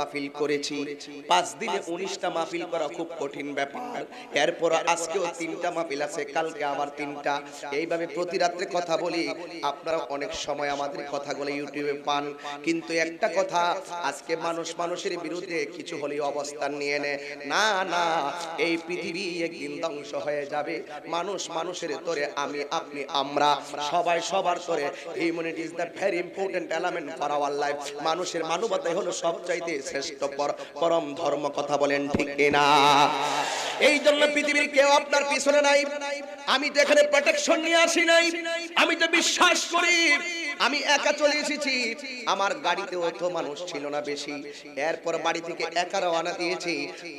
মাহফিল করেছি। 5 দিনে 19টা মাহফিল করা খুব কঠিন ব্যাপার। এরপর আজকেও 3টা মাহফিল আছে, কালকে আবার 3টা। এইভাবে প্রতি রাত্রে কথা বলি। আপনারা অনেক সময় আমাদের কথাগুলো ইউটিউবে পান, কিন্তু একটা কথা, আজকে মানুষ মানুষের বিরুদ্ধে কিছু হলেই অবস্থান নিয়ে নেয়। না না, এই পৃথিবী একদিন ধ্বংস হয়ে যাবে। মানুষ মানুষের তরে, আমি আপনি আমরা সবাই সবার তরে। Humanity is the very important element for our life. মানুষের মানবতাই হলো সবচাইতে শ্রেষ্ঠ পরম ধর্ম। কথা বলেন ঠিক কিনা? এই জন্য পৃথিবীর কেউ আপনার পিছনে নাই। আমি তো এখানে প্রোটেকশন নিয়ে আসি নাই। আমি তো বিশ্বাস করি আমি একা চলে এসেছি। আমার গাড়িতেও তো মানুষ ছিল না বেশি। এরপর বাড়ি থেকে একা রওনা দিয়েছি।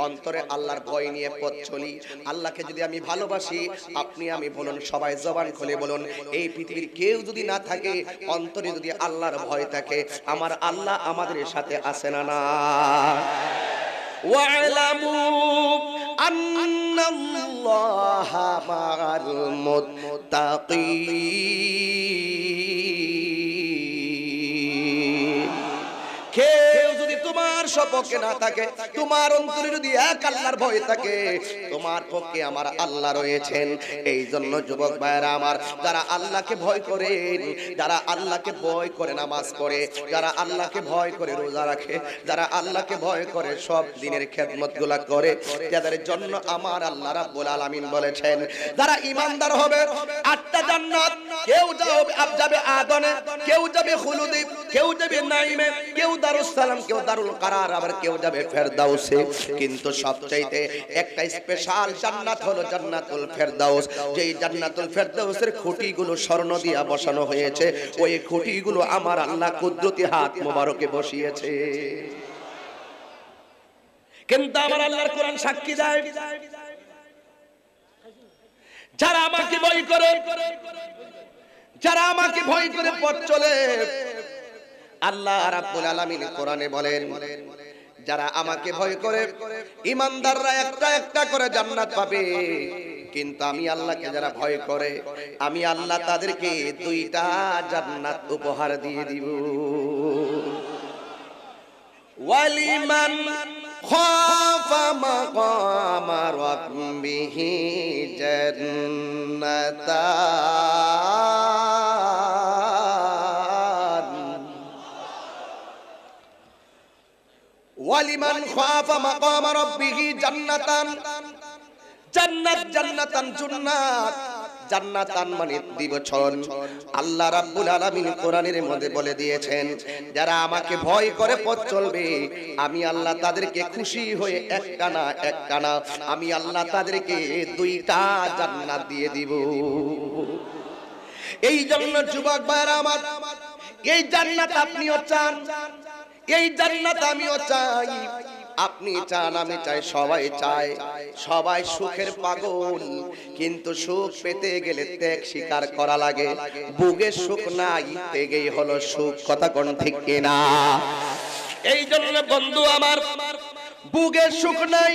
অন্তরে আল্লাহর ভয় নিয়ে পথ চলি। আল্লাহকে যদি আমি ভালোবাসি, আপনি আমি বলুন, সবাই জবান খুলে বলুন, এই পৃথিবীর কেউ যদি না থাকে, অন্তরে যদি আল্লাহর ভয় থাকে, আমার আল্লাহ আমাদের সাথে আছে না না? ওয়ালামু আন্নাল্লাহা মা'আল মুত্তাকিন। কেউ যদি তোমার সপক্ষে না থাকে, তোমার অন্তরে যদি এক আল্লাহর ভয় থাকে, তোমার পক্ষে আমার আল্লাহ রয়েছেন। এই জন্য যুবক ভাইরা আমার, যারা আল্লাহকে ভয় করেন, যারা আল্লাহকে ভয় করে নামাজ পড়ে, যারা আল্লাহকে ভয় করে রোজা রাখে, যারা আল্লাহকে ভয় করে সব দিনের খেদমতগুলো করে, তাদের জন্য আমার আল্লাহ রাব্বুল আলামিন বলেছেন, যারা ঈমানদার হবে 8টা জান্নাত। কেউ যাবে আদনে, কেউ যাবে খুলুদে, কেউ যাবে নাইমে, কেউ দারুস সালাম, কেউ দারুল কারার, আবার কেউ যাবে ফেরদাউসে। কিন্তু সবচাইতে একটা স্পেশাল জান্নাত হলো জান্নাতুল ফেরদাউস। যেই জান্নাতুল ফেরদাউসের খুঁটিগুলো স্বর্ণ দিয়ে বসানো হয়েছে, ওই খুঁটিগুলো আমার আল্লাহ কুদরতি হাত মোবারকে বসিয়েছে। কিন্তু আমার আল্লাহর কোরআন সাক্ষী দেয়, যারা আমাকে ভয় করে, যারা আমাকে ভয় করে পথ চলে, আল্লাহ রাব্বুল আলামিন কোরআনে বলেন, যারা আমাকে ভয় করে ঈমানদাররা একটা একটা করে জান্নাত পাবে। কিন্তু আমি আল্লাহকে যারা ভয় করে, আমি আল্লাহ তাদেরকে 2টা জান্নাত উপহার দিয়ে দিব। ওয়ালিমান খাফা মাকামা রাব্বিহি জান্নাতান। ওয়ালিমান খাফা মাকামা রাব্বিহি জান্নাতান। জান্নাত, জান্নাতান, জান্নাত, জান্নাতান মানে দ্বিবচন। আল্লাহ রাব্বুল আলামিন কোরআনের মধ্যে বলে দিয়েছেন, যারা আমাকে ভয় করে পথ চলবে, আমি আল্লাহ তাদেরকে খুশি হয়ে একটা না আমি আল্লাহ তাদেরকে 2টা জান্নাত দিয়ে দিব। এই জন্য যুবক ভাইরা আমার, এই জান্নাত আপনিও চান, এই জান্নাত আমিও চাই। আপনি চান, আমি চাই, সবাই চায়। সবাই সুখের পাগল, কিন্তু সুখ পেতে গেলে ত্যাগ স্বীকার করা লাগে। বুকের সুখ নাই, ত্যাগেই হলো সুখ। কথা কোন ঠিক কিনা? এই জন্য বন্ধু আমার, বুকের সুখ নাই,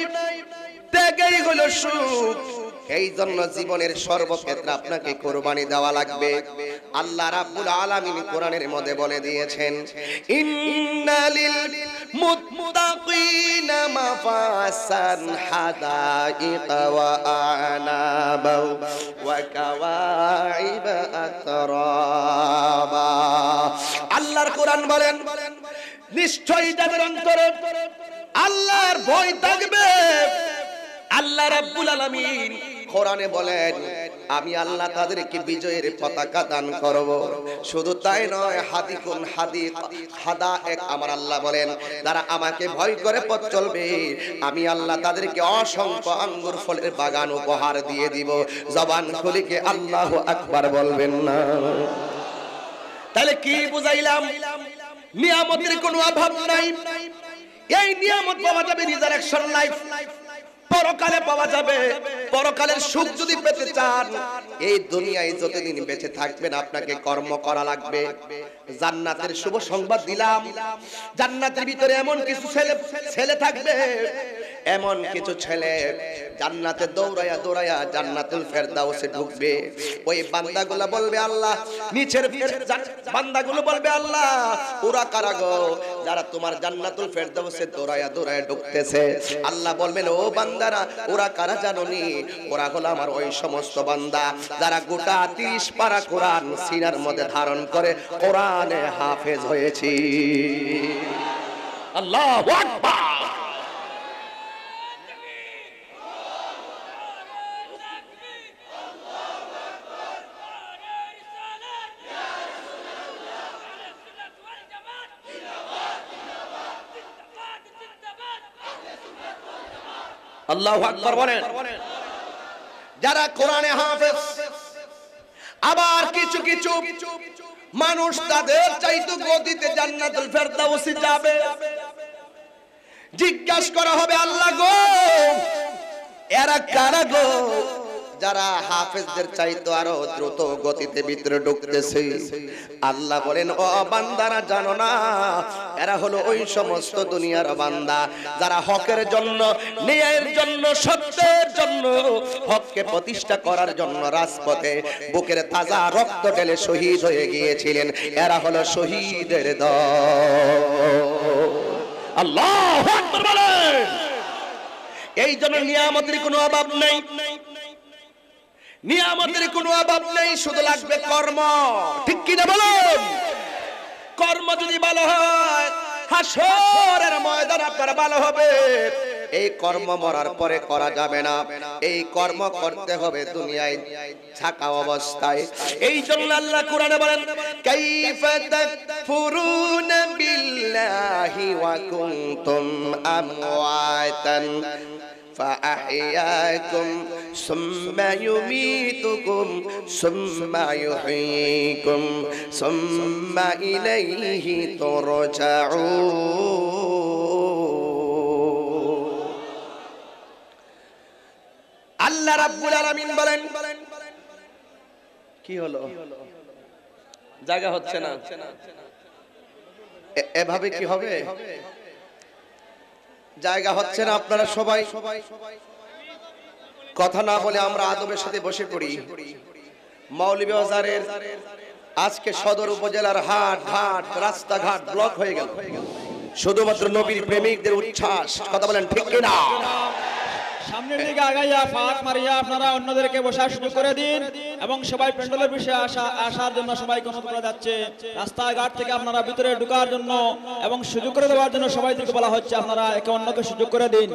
ত্যাগেই হলো সুখ। এই জন্য জীবনের সর্বক্ষেত্রে আপনাকে কুরবানি দেওয়া লাগবে। আল্লাহ রাব্বুল আলামিন কোরআনের মধ্যে বলে দিয়েছেন, ইন্নালিল মুত্তাকিনা মাফাসান হাদাইকা ওয়া আনাবা ওয়া কাওয়াইবা আতরাবা। আল্লাহর কোরআন বলেন, নিশ্চয়ই যাদের অন্তরে আল্লাহর ভয় থাকবে, আল্লাহ রাব্বুল আলামিন কোরআনে বলেন, আমি আল্লাহ তাদেরকে বিজয়ের পতাকা দান করব। শুধু তাই নয়, হাদিকুন হাদা এক, আমার আল্লাহ বলেন, যারা আমাকে ভয় করে পথ চলবে, আমি আল্লাহ তাদেরকে অসংখ্য আঙ্গুর ফলের বাগান উপহার দিয়ে দিব। জবান খুলে কি আল্লাহু আকবার বলবেন না? তাহলে কি বুঝাইলাম? নিয়ামতের কোনো অভাব নাই। এই নিয়ামত পাওয়া যাবে রিজারেকশন লাইফ, পরকালে পাওয়া যাবে। পরকালের সুখ যদি পেতে চান, এই দুনিয়ায় যতদিন বেঁচে থাকবেন আপনাকে কর্ম করা লাগবে। জান্নাতের শুভ সংবাদ দিলাম। জান্নাতের ভিতরে এমন কিছু ছেলে থাকবে, এমন কিছু ছেলে জান্নাতে দৌড়ায়া দৌড়ায়া জান্নাতুল ফেরদাউসে ঢুকবে। ওই বান্দাগুলো বলবে আল্লাহ, নিচের বান্দাগুলো বলবে আল্লাহ, ওরা কারা গো যারা তোমার জান্নাতুল ফেরদাউসে দৌড়ায়া দৌড়ায়া ঢুকতেছে? আল্লাহ বলবেন, ও বান্দারা, ওরা কারা জানোনি? ওরা হলো আমার ওই সমস্ত বান্দা যারা গোটা 30 পারা কোরআন সিনার মধ্যে ধারণ করে কোরআনে হাফেজ হয়েছে। আল্লাহু আকবার। আল্লাহু আকবার বলেন। যারা কোরআনে হাফেজ, আবার কিছু কিছু মানুষ তাদের চাইতে গতিতে জান্নাতুল ফেরদাউসে যাবে। জিজ্ঞাসা করা হবে, আল্লাহ গো, এরা কারা গো যারা হাফেজদের চাইতে আরো দ্রুত গতিতে ভিতরে ঢুকতেছে? আল্লাহ বলেন, ও বান্দারা, জানো না এরা হলো ওই সমস্ত দুনিয়ার বান্দা যারা হকের জন্য, ন্যায়ের জন্য, সত্যের জন্য, হককে প্রতিষ্ঠা করার জন্য রাজপথে বুকের তাজা রক্ত ঢেলে শহীদ হয়ে গিয়েছিলেন। এরা হলো শহীদের দল। আল্লাহু আকবার বলেন। এই জন্য নিয়ামতের কোনো অভাব নেই, নিয়ামতের কোনো অভাব নেই, শুধু লাগবে কর্ম। ঠিক কি না বলুন? কর্ম যদি ভালো হয়, হাসরের ময়দান আপনার ভালো হবে। এই কর্ম মরার পরে করা যাবে না, এই কর্ম করতে হবে দুনিয়ায় থাকা অবস্থায়। এই জন্য আল্লাহ কোরআনে বলেন, কাইফা তাকফুরুনা বিল্লাহি ওয়া কুনতুম আমওয়াতান فأحياكم ثم يميتكم ثم يحييكم ثم إليه ترجعون। আল্লাহ রাব্বুল আলামিন বলেন, কি হলো? জায়গা হচ্ছে না, এভাবে কি হবে? জায়গা হচ্ছে না। আপনারা সবাই কথা না বলে আমরা আদবের সাথে বসে পড়ি। মৌলভীবাজারের আজকে সদর উপজেলার হাট ঘাট রাস্তাঘাট ব্লক হয়ে গেল শুধুমাত্র নবীর প্রেমিকদের উচ্ছ্বাস। কথা বলেন ঠিক কিনা? সামনের দিকে আগাইয়া ফাঁক মারিয়া আপনারা অন্যদেরকে বসার সুযোগ করে দিন এবং সবাই প্যান্ডেলের বিষয়ে আসার জন্য সবাইকে অনুরোধ করা যাচ্ছে। রাস্তাঘাট থেকে আপনারা ভিতরে ঢোকার জন্য এবং সুযোগ করে দেওয়ার জন্য সবাইকে বলা হচ্ছে আপনারা একে অন্যকে সুযোগ করে দিন।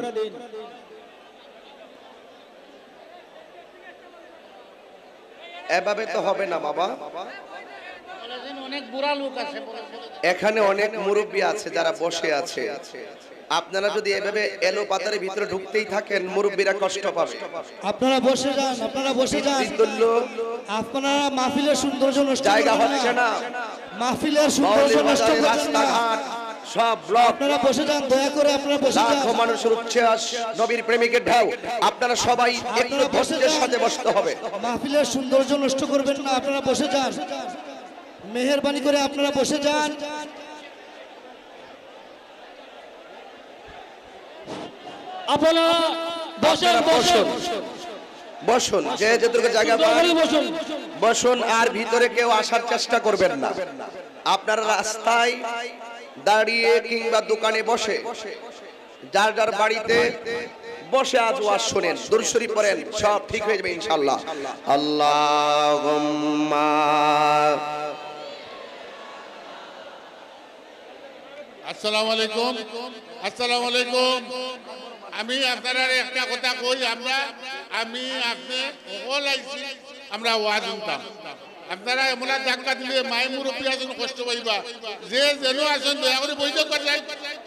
এভাবে তো হবে না বাবা। অনেক বুড়া লোক আছে, এখানে অনেক মুরব্বী আছে যারা বসে আছে। আপনারা যদি এভাবে এলো পাতারের ভিতরে ঢুকতেই থাকেন, মুরব্বীরা কষ্ট পাবে। আপনারা বসে যান, আপনারা বসে যান। আপনারা মাহফিলের সৌন্দর্য নষ্ট জায়গা করবেন হচ্ছে না, মাহফিলের সৌন্দর্য নষ্ট করবেন না। রাস্তাঘাট সব ব্লক। আপনারা বসে যান, দয়া করে আপনারা বসে যান। লাখো মানুষের উচ্ছ্বাস, নবীর প্রেমিকের ঢেউ। আপনারা সবাই একটু ধৈর্যের সাথে বসতে হবে। মাহফিলের সৌন্দর্য নষ্ট করবেন না, আপনারা বসে যান, মেহেরবানি করে আপনারা বসে যান। আপনারা বসেন, বসুন, বসুন, যে যেটুকু জায়গা পান বসুন, আর ভিতরে কেউ আসার চেষ্টা করবেন না। আপনারা রাস্তায় দাঁড়িয়ে কিংবা দোকানে বসে যার যার বাড়িতে বসে আজ ওয়াজ শুনেন, দুরূদ শরীফ পড়েন, সব ঠিক হয়ে যাবে ইনশাআল্লাহ। আল্লাহুম্মা আসসালামু আলাইকুম, আসসালামু আলাইকুম। আমি আপনারা একটা কথা কই, আমি আপনি সকল আইছি, আমরা ওয়াজ শুনতাম। আপনারা এমন ধাক্কা দিলে মাই মুরব্বী আছেন কষ্ট পাইবা, যে যেন আসেন দয়া করে বই যাক,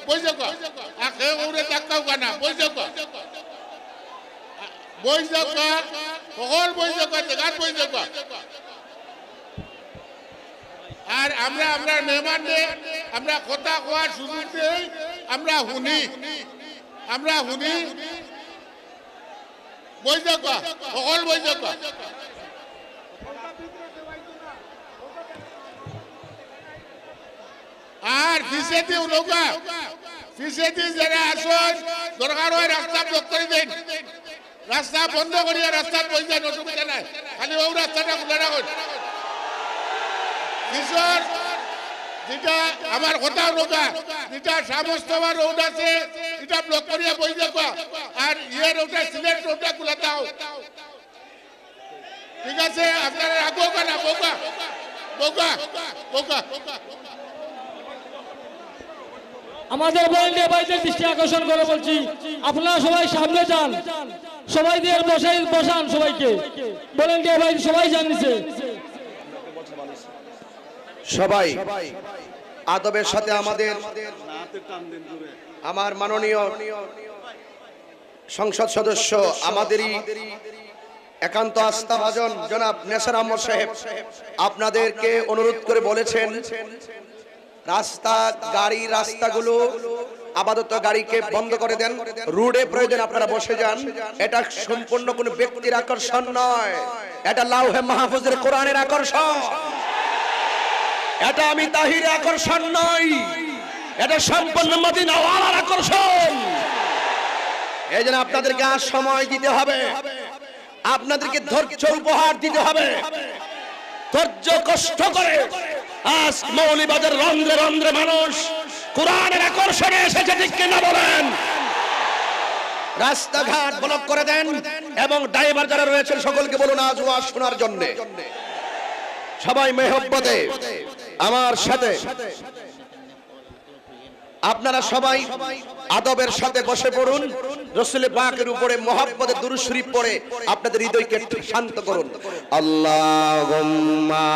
বই যাক, আখে ওরে ধাক্কাও কানা, বই যাক, বই যাক, সকল বই যাক, জায়গা বই যাক। আর আমরা মেহমান আমরা কথা কোয়ার সুযোগ দেই, আমরা শুনি বই যাক, সকল বই যাক। আর ফিসেদি নৌকা ফিসেদি যারা আসুন দরকার হয় রাস্তা ব্লক করে দেন, রাস্তা বন্ধ করিয়া রাস্তা বই যান, অসুবিধা নাই, খালি ও রাস্তাটা খোলা রাখুন। কিশোর যেটা আমার কথা নৌকা যেটা সামস্তবা রোড আছে এটা ব্লক করিয়া বই যাবা, আর ইয়ে রোডটা সিলেট রোডটা খোলা দাও, ঠিক আছে? আপনারা রাখবো না বোকা বোকা বোকা। আমাদের ভলেন্টিয়ার ভাইদের দৃষ্টি আকর্ষণ করে বলছি, আপনারা সবাই সামনে যান, সবাই দিয়ে বসান সবাইকে, ভলেন্টিয়ার ভাই সবাই জানিয়েছে। সবাই আদবের সাথে আমার মাননীয় সংসদ সদস্য আমাদেরই একান্ত আস্থাভাজন জনাব নেসার আহমদ সাহেব আপনাদেরকে অনুরোধ করে বলেছেন রাস্তাগুলো আপাতত গাড়িকে বন্ধ করে দেন, রোডে প্রয়োজন আপনারা বসে যান। এটা সম্পূর্ণ কোনো ব্যক্তির আকর্ষণ নয়, এটা লাউহে মাহফুজের কোরআনের আকর্ষণ, এটা আমি তাহিরের আকর্ষণ নয়, এটা সম্পূর্ণ মদিনাওয়ালার আকর্ষণ। এই জন্য আপনাদেরকে আজ সময় দিতে হবে, আপনাদেরকে ধৈর্য উপহার দিতে হবে, ধৈর্য কষ্ট করে। আজ মৌলবাদের রন্ধ্রে রন্ধ্রে মানুষ কোরআনের আকর্ষণে এসেছে, ঠিক কিনা বলেন? রাস্তাঘাট ব্লক করে দেন এবং ড্রাইভার যারা রয়েছেন সকলকে বলুন আজ ওয়াজ শোনার জন্য। সবাই মেহব্বতে আমার সাথে আপনারা সবাই আদবের সাথে বসে পড়ুন, রাসূল পাকের উপরে মহব্বতে দুরূদ শরীফ পড়ে আপনাদের হৃদয়কে শান্ত করুন। আল্লাহুম্মা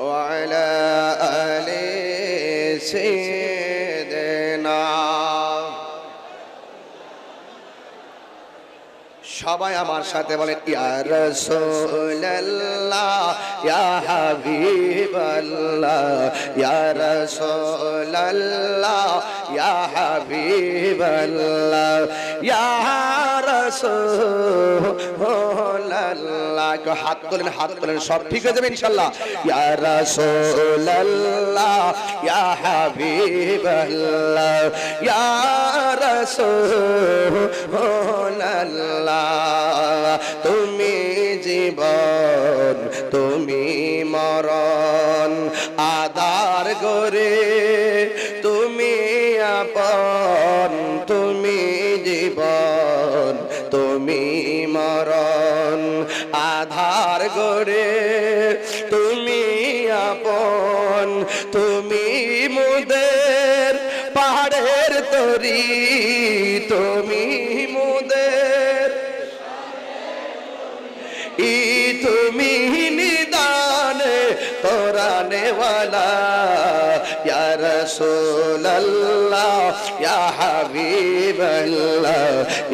ওয়া আলা আলি সাইয়্যিদিনা। সবাই আমার সাথে বলেন ইয়া রাসূলুল্লাহ ইয়া হাবিবাল্লাহ, ইয়া রাসূলুল্লাহ ইয়া হাবিবাল্লাহ, ইয়া রাসূলুল্লাহ। হাত তোলেন, সব ঠিক হয়ে যাবে ইনশাআল্লাহ। ইয়া রাসূলুল্লাহ ইয়া হাবিবাল্লাহ, ইয়া রাসূলুল্লাহ। তুমি জীবন তুমি মরণ আধার গরে, তুমি আপন তুমি জীবন তুমি মরণ আধার গরে, তুমি আপন তুমি মুদের পাহাড়ের তরি, তুমি মুদের তুমি নিদানে তোরানে ওয়ালা, ইয়া রাসূলুল্লাহ ইয়া হাবিবাল্লাহ,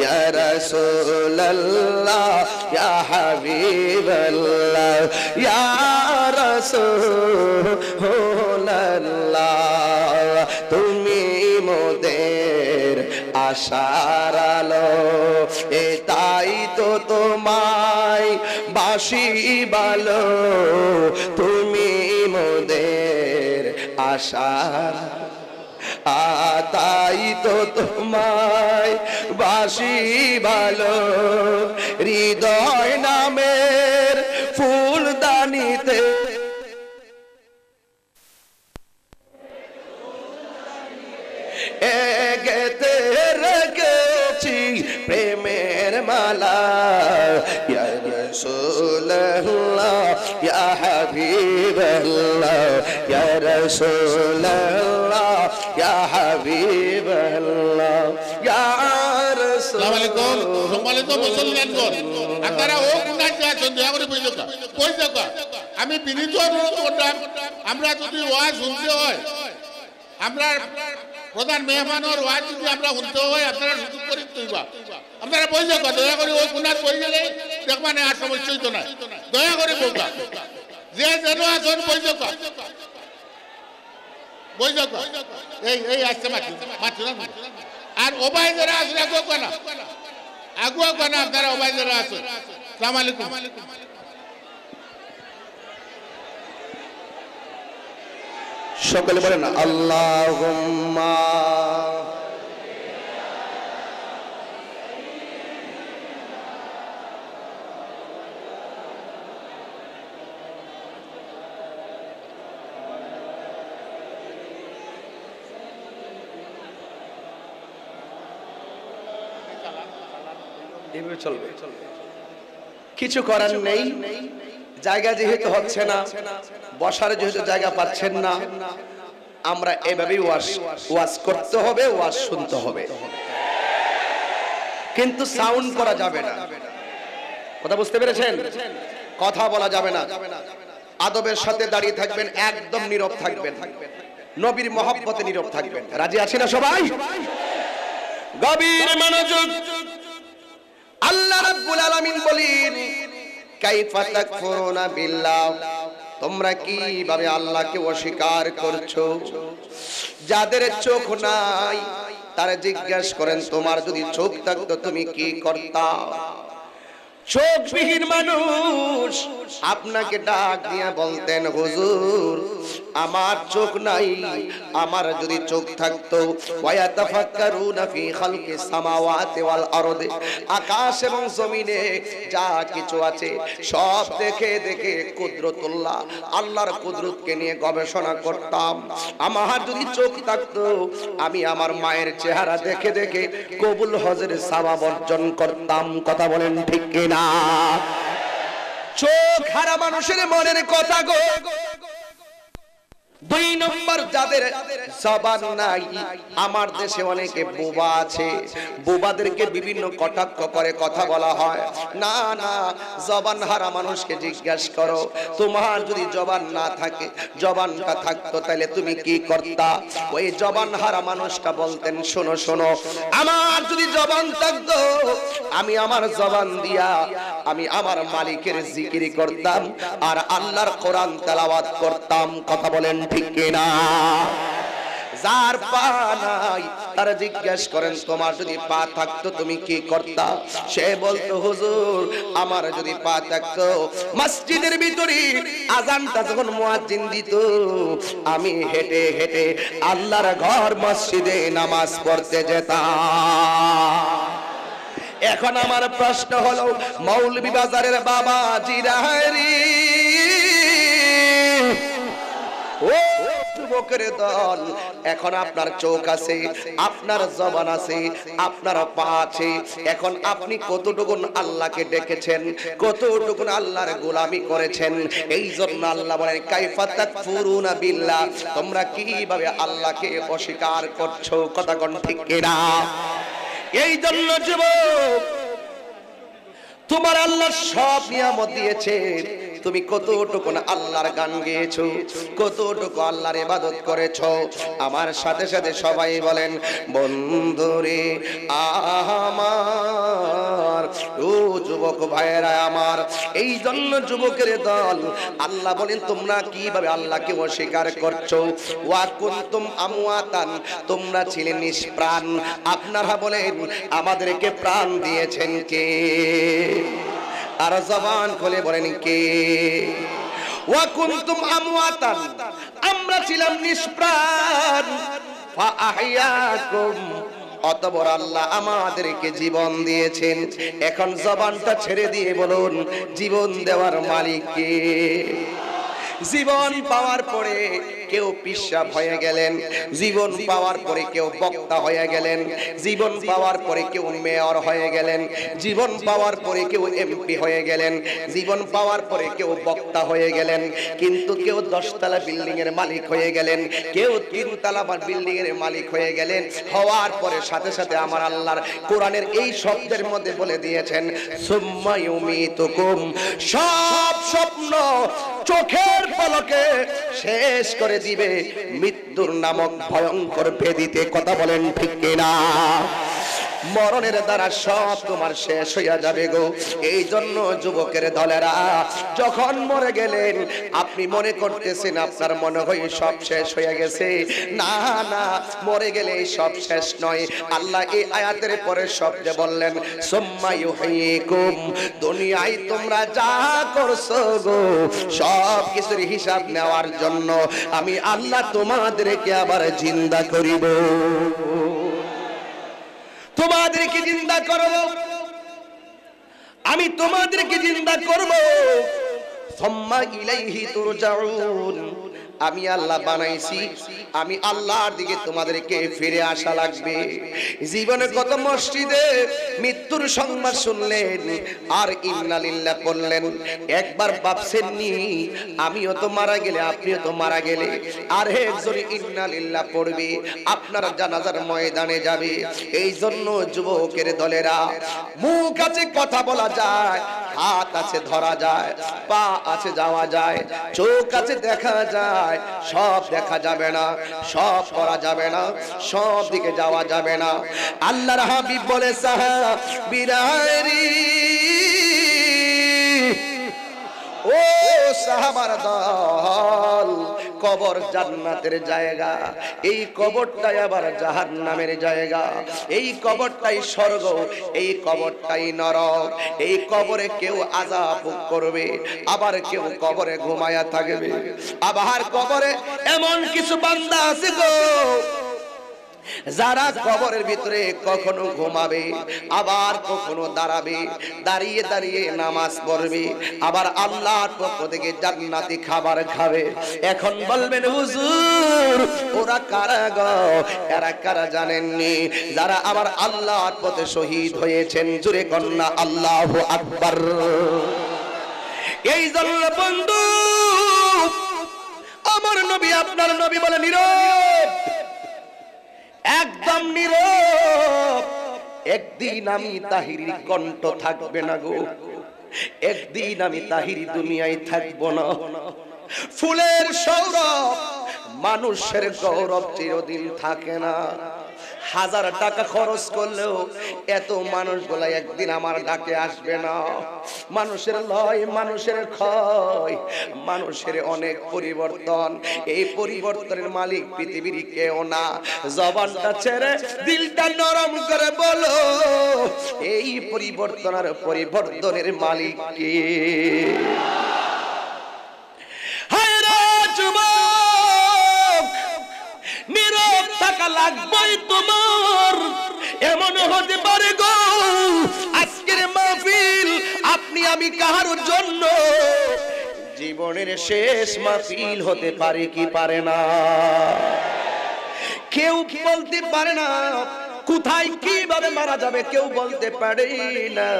ইয়া রাসূলুল্লাহ ইয়া হাবিবাল্লাহ, ইয়া রাসূলুল্লাহ। তুমি মোদের আশার আলো, এটাই তো তোমায় বাসি ভালো, তুমি মোদের আশার তাই তো তোমায় বাসি ভালো, হৃদয় নামের ফুলদানিতে এগেতে রেখেছি প্রেমের মালা, ইয়া রাসূলুল্লাহ ইয়া হাবিবাল্লাহ, ইয়া রাসূলুল্লাহ ইয়া হাবিবাল্লাহ, ইয়া আসসালামু আলাইকুম সম্মানিত মুসলমানগণ, আপনারা ও কোনায় আছেন দয়া করে কই যাবা। আমি বিনীত অনুরোধ করলাম, আমরা যদি ওয়াজ শুনতে হয়, আমরা প্রধান মেহমানের ওয়াজ যদি আমরা শুনতে হয়, আপনারা সুযোগ করে দিবা, আপনারা বই যাবা, দয়া করে ওই কোনায় বই গেলে দেখবা না আর সমস্যা হইতো না, দয়া করে বলবা যে যেন আছেন বই যাবা, বই যাবা। এই আসছে মাছ আর ওবাই যারা আসলে না আগুয়া কোন আপনারা ওবাইদুল্লাহ আছেন। আসসালামু আলাইকুম। সকলে বলেন আল্লাহুম্মা। এভাবে চলবে, কিছু করার নেই। জায়গা যেহেতু হচ্ছে না, বসার যেহেতু জায়গা পাচ্ছেন না, আমরা এভাবেই ওয়াজ করতে হবে, ওয়াজ শুনতে হবে, কিন্তু সাউন্ড করা যাবে না। কথা বুঝতে পেরেছেন? কথা বলা যাবে না। আদবের সাথে দাঁড়িয়ে থাকবেন, একদম নীরব থাকবেন, নবীর মহব্বতে নীরব থাকবেন। রাজি আছি না সবাই? গভীর মনোযোগ। আল্লাহ রাব্বুল আলামিন বলেন, কাইফা তাকফুরুনা বিল্লাহ, তোমরা কিভাবে আল্লাহকে অস্বীকার করছো? যাদের চোখ নাই তারা জিজ্ঞাসা করেন, তোমার যদি চোখ থাকতো তুমি কি করতা? চোখবিহীন মানুষ আপনাকে ডাক দিয়ে বলতেন, হুজুর আমার চোখ নাই, আমার যদি চোখ থাকতো। ওয়ায়াতাফাক্কারুনা ফি খালকিস সামাওয়াতি ওয়াল আরদি, আকাশ এবং জমিনে যা কিছু আছে সব দেখে দেখে কুদরতুল্লাহ, আল্লাহর কুদরতকে নিয়ে গবেষণা করতাম। আমার যদি চোখ থাকতো আমি আমার মায়ের চেহারা দেখে দেখে কবুল হজের সওয়াব অর্জন করতাম। কথা বলেন ঠিক কিনা? চোখ হারা মানুষের মনের কথা গো। দুই নম্বর, যাদের জবান নাই। আমার দেশে অনেকে বোবা আছে, বোবাদেরকে বিভিন্ন কটাক্ষ করে কথা বলা হয়। না না, জবান হারা মানুষকে জিজ্ঞাসা করো, তোমার যদি জবান না থাকে, জবানটা থাকতো তাহলে তুমি কি করতা? ওই জবান হারা মানুষটা বলতেন, শোনো শোনো, আমার যদি জবান থাকতো আমি আমার জবান দিয়া আমি আমার মালিকের জিকির করতাম আর আল্লাহর কোরআন তেলাওয়াত করতাম। কথা বলেন ঠিক কিনা? যার পা নাই তারা জিজ্ঞেস করেন, তোমার যদি পা থাকতো তুমি কি করতা? সে বলতো, হুজুর আমার যদি পা থাকতো মসজিদের ভিতরে আজানটা যখন মুয়াজ্জিন দিত আমি হেঁটে হেঁটে আল্লাহর ঘর মসজিদে নামাজ পড়তে যেতাম। এখন আমার প্রশ্ন হলো, মৌলভী বাজারের বাবা জিরাহারি, ও যুবকের দল, এখন আপনার চোখ আছে, আপনার জবান আছে, আপনার পা আছে, এখন আপনি কতটুকুন আল্লাহকে ডেকেছেন, কতটুকুন আল্লাহর গোলামি করেছেন? এই জন্য আল্লাহ বলেন, কাইফা তাকফুরুনা বিল্লাহ, তোমরা কিভাবে আল্লাহকে অস্বীকার করছো? কথা কোন ঠিক কিনা? এই জন্য যুবক, তোমার আল্লাহ সব নিয়ামত দিয়েছেন, তুমি কতটুকু আল্লাহর গান গেয়েছো, কতটুকু আল্লাহর ইবাদত করেছো? আমার সাথে সাথে সবাই বলেন, বন্ধুরে আমার, ও যুবক ভাইয়েরা আমার। এই জন্য যুবকের দল, আল্লাহ বলেন তোমরা কিভাবে আল্লাহকে অস্বীকার করছো? ওয়া কুনতুম আমওয়াতান, তোমরা ছিলে নিষ্প্রাণ। আপনারা বলেন আমাদেরকে প্রাণ দিয়েছেন কে? আর জবান খুলে বলেন কে? ওয়া কুনতুম আমওয়াতান, আমরা ছিলাম নিষ্প্রাণ। ফা আহইয়াকুম, অতঃপর আল্লাহ আমাদেরকে জীবন দিয়েছেন। এখন জবানটা ছেড়ে দিয়ে বলুন, জীবন দেওয়ার মালিক কে? জীবন পাওয়ার পরে কেউ পিশাব হয়ে গেলেন, জীবন পাওয়ার পরে কেউ বক্তা হয়ে গেলেন, জীবন পাওয়ার পরে কেউ মেয়র হয়ে গেলেন, জীবন পাওয়ার পরে কেউ এমপি হয়ে গেলেন, জীবন পাওয়ার পরে কেউ বক্তা হয়ে গেলেন, কিন্তু কেউ 10 তলা বিল্ডিং এর মালিক হয়ে গেলেন, কেউ 3 তলা বিল্ডিং এর মালিক হয়ে গেলেন। হওয়ার পরে সাথে সাথে আমার আল্লাহর কোরআনের এই শব্দের মধ্যে বলে দিয়েছেন, সুম্মা ইউমিতুকুম, সব স্বপ্ন চোখের পলকে শেষ করে দিবে মৃত্যুর নামক ভয়ঙ্কর ব্যাধিতে। কথা বলেন ঠিক কিনা? মরণের দ্বারা সব তোমার শেষ হইয়া যাবে গো। এই জন্য যুবকের দলেরা যখন মরে গেলেন আপনি মনে করতেছেন আপনার মনে হয় সব শেষ হয়ে গেছে। না না, মরে গেলে সব শেষ নয়। আল্লাহ এই আয়াতের পরে শব্দে বললেন সুম্মা ইউহয়িকুম, দুনিয়ায় তোমরা যা করছো গো সব কিছুর হিসাব নেওয়ার জন্য আমি আল্লাহ তোমাদেরকে আবার জিন্দা করিব, তোমাদেরকে জিন্দা করব, আমি তোমাদেরকে জিন্দা করব। সুম্মা ইলাইহি তুরজাউন, আমি আল্লাহ বানাইছি, আমি আল্লাহর দিকে তোমাদেরকে ফিরে আসা লাগবে। জীবনে কত মসজিদে মৃত্যুর সংবাদ শুনলেন আর ইন্না লিল্লাহ বললেন, একবার ভাবছেন নি আমিও তো মারা গেলে আপনিও তো মারা গেলে আর একজন ইন্না লিল্লাহ পড়বে আপনার জানাজার ময়দানে যাবে। এই জন্য যুবকের দলেরা মুখ আছে কথা বলা যায়, হাত আছে ধরা যায়, পা আছে যাওয়া যায়, চোখ আছে দেখা যায়, সব দেখা যাবে না, সব করা যাবে না, সব দিকে যাওয়া যাবে না। আল্লাহর হাবিব বলে সাহাবীরারি, ও সাহাবার দল, কবর জান্নাতের জায়গা, এই কবরটাই আবার জাহান্নামের জায়গা। এই কবরটাই স্বর্গ, এই কবরটাই নরক। এই কবরে কেউ আযাব করবে, আবার কেউ কবরে ঘুমায়া থাকবে। আবার কবরে এমন কিছু বান্দা আছে গো যারা কবরের ভিতরে কখনো ঘুমাবে, আবার কখনো দাঁড়াবে, দাঁড়িয়ে দাঁড়িয়ে নামাজ পড়বে, আবার আল্লাহর পক্ষ থেকে জান্নাতি খাবার খাবে। এখন বলবেন হুজুর ওরা কারা গো? এরা কারা জানেননি? যারা আমার আল্লাহর পথে শহীদ হয়েছেন। জোরে কন্যা আল্লাহু আকবার। এই জন্য বন্ধু আমার নবী আপনার নবী বলে নীরব, একদম নীরব। একদিন আমি তাহিরির কণ্ঠ থাকবে না গো, একদিন আমি তাহিরি দুনিয়ায় থাকবো না। ফুলের সৌরভ মানুষের গৌরব চিরদিন থাকে না। 1000 টাকা খরচ করলেও এত মানুষগুলা একদিন আমার ডাকে আসবে না। মানুষের লয়, মানুষের ক্ষয়, মানুষের অনেক পরিবর্তন। এই পরিবর্তনের মালিক পৃথিবীর কেউ না। জবানটা ছেড়ে দিলটা নরম করে বলো, এই পরিবর্তন আর পরিবর্তনের মালিক কে? হায় রে যুবক, নীরব থাকা লাগবেই তোমার। এমন হতে পারে গো আজকের মাহফিল আপনি আমি কাহার জন্য জীবনের শেষ মাহফিল হতে পারে কি পারে না? কেউ বলতে পারে না কোথায় কিভাবে মারা যাবে, কেউ বলতে পারে না।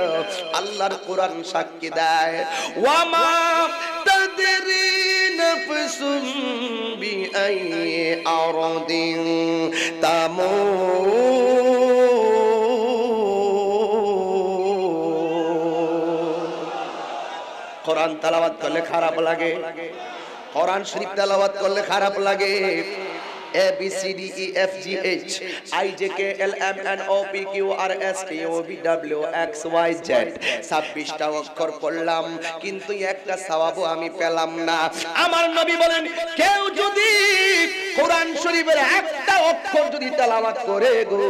আল্লাহর কোরআন সাক্ষী দেয়, ওয়ামা তাদরি নাফসুম বিআই আরদিন তামুত। কোরআন তেলাওয়াত করলে খারাপ লাগে, কোরআন শরীফ তেলাওয়াত করলে খারাপ লাগে। A B C D E F G H I J K L M N O P Q R S T U V W X Y Z 26টা অক্ষর পড়লাম, কিন্তু একটা সওয়াবও আমি পেলাম না। আমার নবী বলেন, কেউ যদি কোরআন শরীফের একটা অক্ষর যদি তেলাওয়াত করে গো,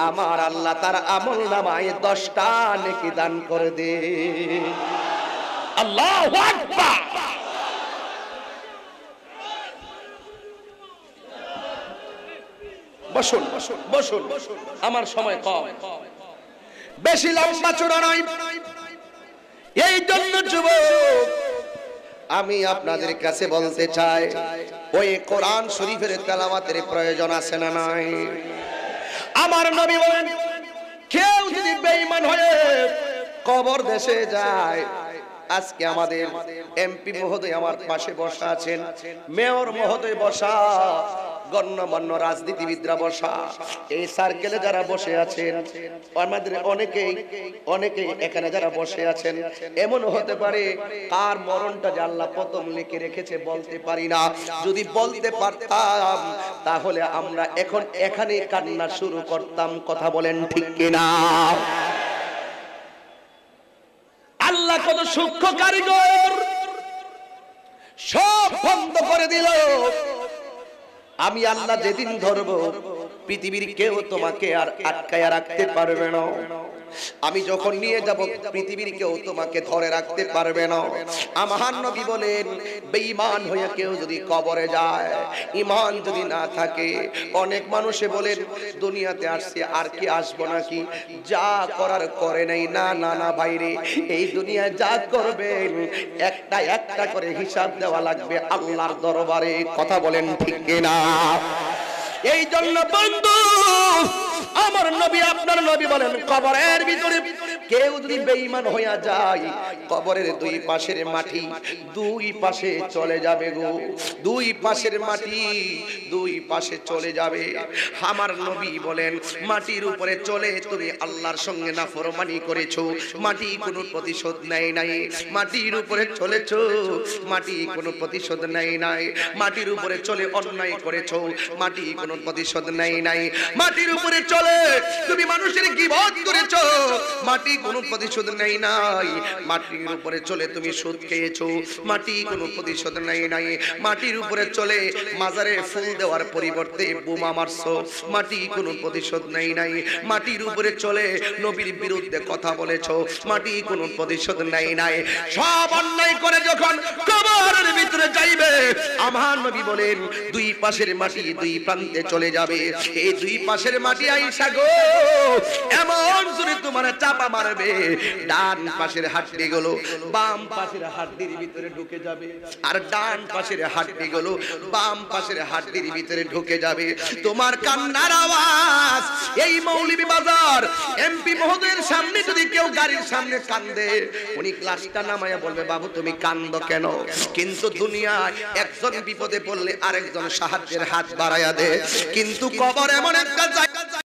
আমার আল্লাহ তার আমলনামায় 10টা নেকি দান করে দে। আল্লাহু আকবার। বসুন বসুন, আমার সময় কম, বেশি লম্বা চূড়া নয়। এই জন্য যুবক আমি আপনাদের কাছে বলতে চাই, ওই কোরআন শরীফের তেলাওয়াতের প্রয়োজন আছে না নাই? আমার নবী বলেন, কেউ যদি বেঈমান হয়ে কবর দেশে যায়, আজকে আমাদের এমপি মহোদয় আমার পাশে বসা আছেন, মেয়র মহোদয় বসা, গণ্যমান্য রাজনীতিবিদরা বসা, এই সার্কেলে যারা বসে আছেন, আমাদের অনেকেই এখানে যারা বসে আছেন, এমন হতে পারে কার মরণটা যে আল্লাহ প্রথম লিখে রেখেছে বলতে পারি না। যদি বলতে পারতাম তাহলে আমরা এখন এখানে কান্না শুরু করতাম। কথা বলেন ঠিক কিনা? আল্লাহ কত সূক্ষ্ম কারিগর, সব বন্ধ করে দিল। আমি আল্লাহ যেদিন ধরবো পৃথিবীর কেউ তোমাকে আর আটকায়া রাখতে পারবে না। আমি যখন নিয়ে যাব পৃথিবীর কেউ তোমাকে ধরে রাখতে পারবে না। আমার নবী বলেন, বেঈমান হয়ে কেউ যদি কবরে যায়, ঈমান যদি না থাকে, অনেক মানুষে বলেন দুনিয়াতে আসছে আর কি আসবো নাকি, যা করার করে নাই। না না না ভাইরে, এই দুনিয়ায় যা করবেন একটা একটা করে হিসাব দেওয়া লাগবে আল্লাহর দরবারে। কথা বলেন ঠিক কিনা? এই জন্য বন্ধু আমার নবী, আপনার নবী বলেন, কবরের ভিতরে কেউ যদি বেঈমান হইয়া যায়, কবরের দুই পাশের মাটি দুই পাশে চলে যাবে গো, দুই পাশের মাটি দুই পাশে চলে যাবে। আমার নবী বলেন, মাটির উপরে চলে তুমি আল্লাহর সঙ্গে নাফরমানি করেছো, মাটি কোনো প্রতিশোধ নেয় নাই। মাটির উপরে চলেছো, মাটি কোনো প্রতিশোধ নেয় নাই। মাটির উপরে চলে অন্যায় করেছো, মাটি কোনো প্রতিশোধ নেয় নাই। মাটির উপরে চলে তুমি মানুষের গীবত করেছো, মাটি কোনো প্রতিশোধ নেয় নাই। মাটির উপরে চলে তুমি সুদ খেয়েছো, মাটি কোনো প্রতিশোধ নেয় নাই। মাটির উপরে চলে মাজারে ফুল দেওয়ার পরিবর্তে বোমা মারছো, মাটি কোনো প্রতিশোধ নেয় নাই। মাটির উপরে চলে নবীর বিরুদ্ধে কথা বলেছো, মাটি কোনো প্রতিশোধ নেয় নাই। সব অন্যায় করে যখন কবরের ভিতরে যাইবে, আমার নবী বলেন দুই পাশের মাটি দুই প্রান্তে চলে যাবে। এই দুই পাশের মাটি আইসা গো এমন জোরে তোমার চাপা মারবে, ডান পাশের হাড্ডি গুলো বাম পাশের হাড্ডির ভিতরে ঢুকে যাবে, আর ডান পাশের হাড্ডি গুলো বাম পাশের হাড্ডির ভিতরে ঢুকে যাবে। তোমার কান্নার আওয়াজ এই মৌলভী বাজার এমপি মহোদয়ের সামনে যদি কেউ গাড়ির সামনে কান্দে, উনি গ্লাসটা নামায়া বলবে, বাবু তুমি কান্দো কেন? কিন্তু দুনিয়ায় একজন বিপদে পড়লে আরেকজন সাহায্যের হাত বাড়ায়া দেয়, কিন্তু কবর এমন একটা জায়গা